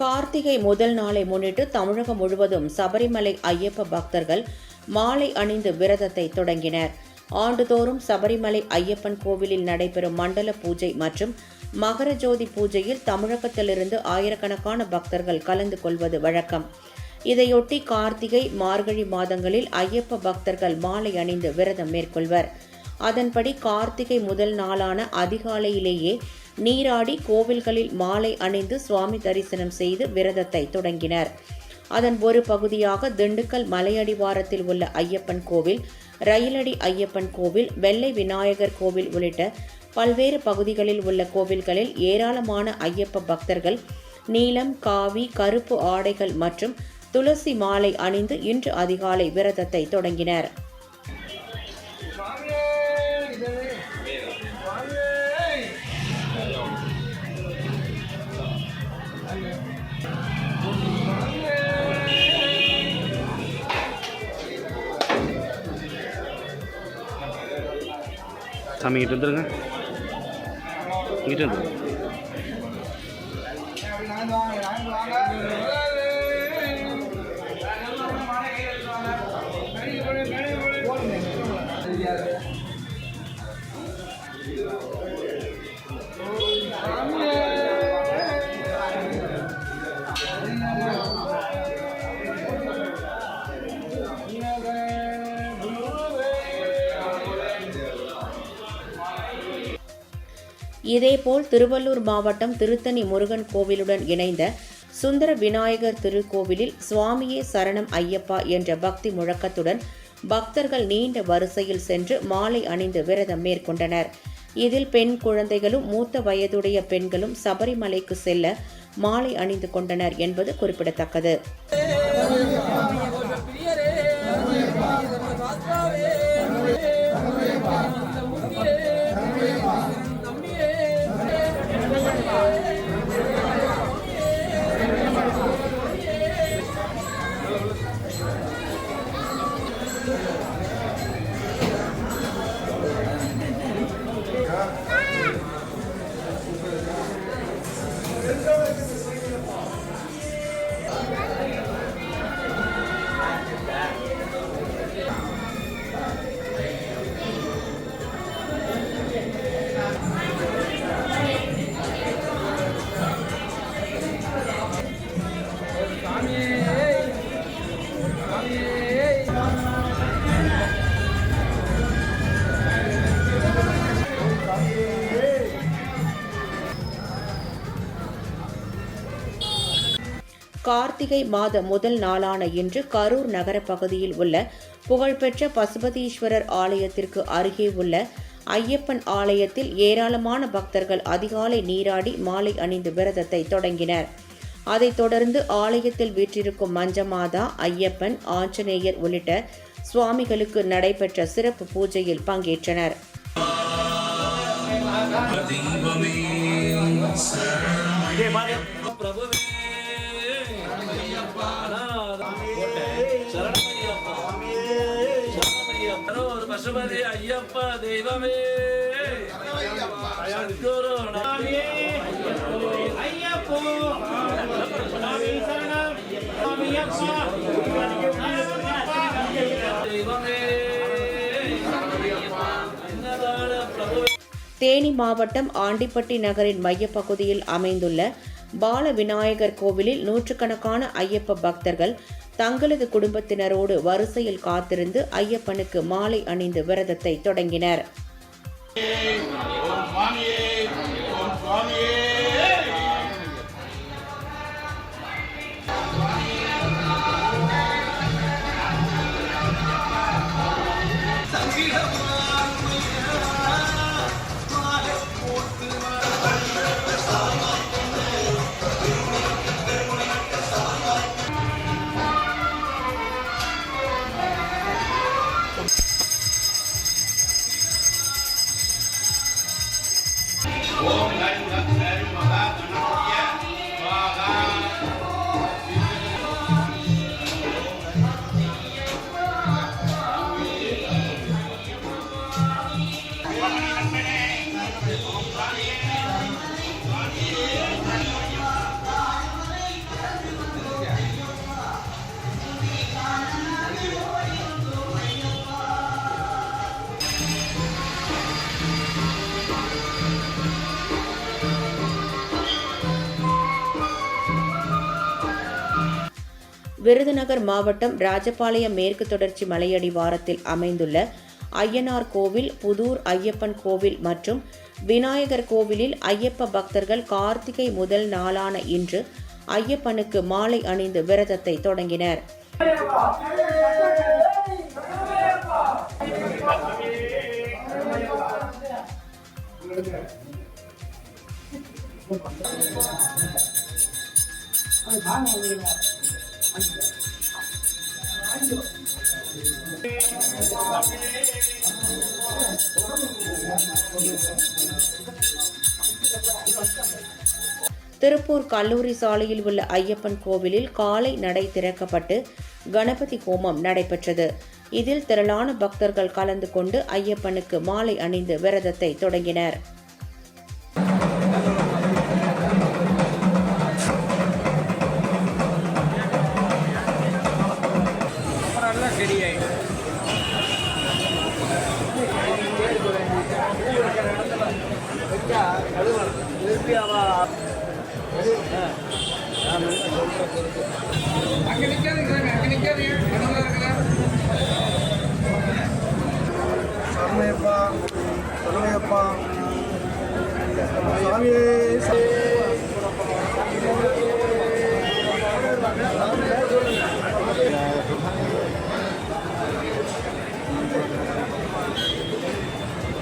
கார்த்திகை முதல் நாளை முன்னிட்டு தமிழகம் முழுவதும் சபரிமலை ஐயப்ப பக்தர்கள் மாலை அணிந்து விரதத்தை தொடங்கினர். ஆண்டுதோறும் சபரிமலை ஐயப்பன் கோவிலில் நடைபெறும் மண்டல பூஜை மற்றும் மகர ஜோதி பூஜையில் தமிழகத்திலிருந்து ஆயிரக்கணக்கான பக்தர்கள் கலந்து கொள்வது வழக்கம். இதையொட்டி கார்த்திகை, மார்கழி மாதங்களில் ஐயப்ப பக்தர்கள் மாலை அணிந்து விரதம் மேற்கொள்வர். அதன்படி கார்த்திகை முதல் நாளான அதிகாலையிலேயே நீராடி கோவில்களில் மாலை அணிந்து சுவாமி தரிசனம் செய்து விரதத்தை தொடங்கினர். அதன் ஒரு பகுதியாக திண்டுக்கல் மலையடிவாரத்தில் உள்ள ஐயப்பன் கோவில், ரயிலடி ஐயப்பன் கோவில், வெள்ளை விநாயகர் கோவில் உள்ளிட்ட பல்வேறு பகுதிகளில் உள்ள கோவில்களில் ஏராளமான ஐயப்ப பக்தர்கள் நீலம், காவி, கருப்பு ஆடைகள் மற்றும் துளசி மாலை அணிந்து இன்று அதிகாலை விரதத்தை தொடங்கினர். சாமி கிட்ட வந்துருங்க, இங்கிட்ட வந்துருங்க. இதேபோல் திருவள்ளூர் மாவட்டம் திருத்தணி முருகன் கோவிலுடன் இணைந்த சுந்தர விநாயகர் திருக்கோவிலில் சுவாமியே சரணம் ஐயப்பா என்ற பக்தி முழக்கத்துடன் பக்தர்கள் நீண்ட வரிசையில் சென்று மாலை அணிந்து விரதம் மேற்கொண்டனர். இதில் பெண் குழந்தைகளும் மூத்த வயதுடைய பெண்களும் சபரிமலைக்கு செல்ல மாலை அணிந்து கொண்டனர் என்பது குறிப்பிடத்தக்கது. கார்த்திகை மாத முதல் நாளான இன்று கரூர் நகர பகுதியில் உள்ள புகழ்பெற்ற பசுபதீஸ்வரர் ஆலயத்திற்கு அருகே உள்ள ஐயப்பன் ஆலயத்தில் ஏராளமான பக்தர்கள் அதிகாலை நீராடி மாலை அணிந்து விரதத்தை தொடங்கினர். அதைத் தொடர்ந்து ஆலயத்தில் வீற்றிருக்கும் மஞ்சமாதா, ஐயப்பன், ஆஞ்சநேயர் உள்ளிட்ட சுவாமிகளுக்கு நடைபெற்ற சிறப்பு பூஜையில் பங்கேற்றனர். பசுபதி ஐயப்பா தெய்வமே, சத்குரு ஐயப்போ தெய்வமே. தேனி மாவட்டம் ஆண்டிப்பட்டி நகரின் மையப்பகுதியில் அமைந்துள்ள பால விநாயகர் கோவிலில் நூற்றுக்கணக்கான ஐயப்ப பக்தர்கள் தங்களது குடும்பத்தினரோடு வரிசையில் காத்திருந்து ஐயப்பனுக்கு மாலை அணிந்து விரதத்தை தொடங்கினர். ஓம் விருதுநகர் மாவட்டம் ராஜபாளையம் மேற்கு தொடர்ச்சி மலையடிவாரத்தில் அமைந்துள்ள ஐயனார் கோவில், புதூர் ஐயப்பன் கோவில் மற்றும் விநாயகர் கோவிலில் ஐயப்ப பக்தர்கள் கார்த்திகை முதல் நாளான இன்று ஐயப்பனுக்கு மாலை அணிந்து விரதத்தை தொடங்கினர். திருப்பூர் கல்லூரி சாலையில் உள்ள ஐயப்பன் கோவிலில் காலை நடை திறக்கப்பட்டு கணபதி ஹோமம் நடைபெற்றது. இதில் திரளான பக்தர்கள் கலந்து கொண்டு ஐயப்பனுக்கு மாலை அணிந்து விரதத்தை தொடங்கினர். சரணையப்பா சரணையப்பா சாமியே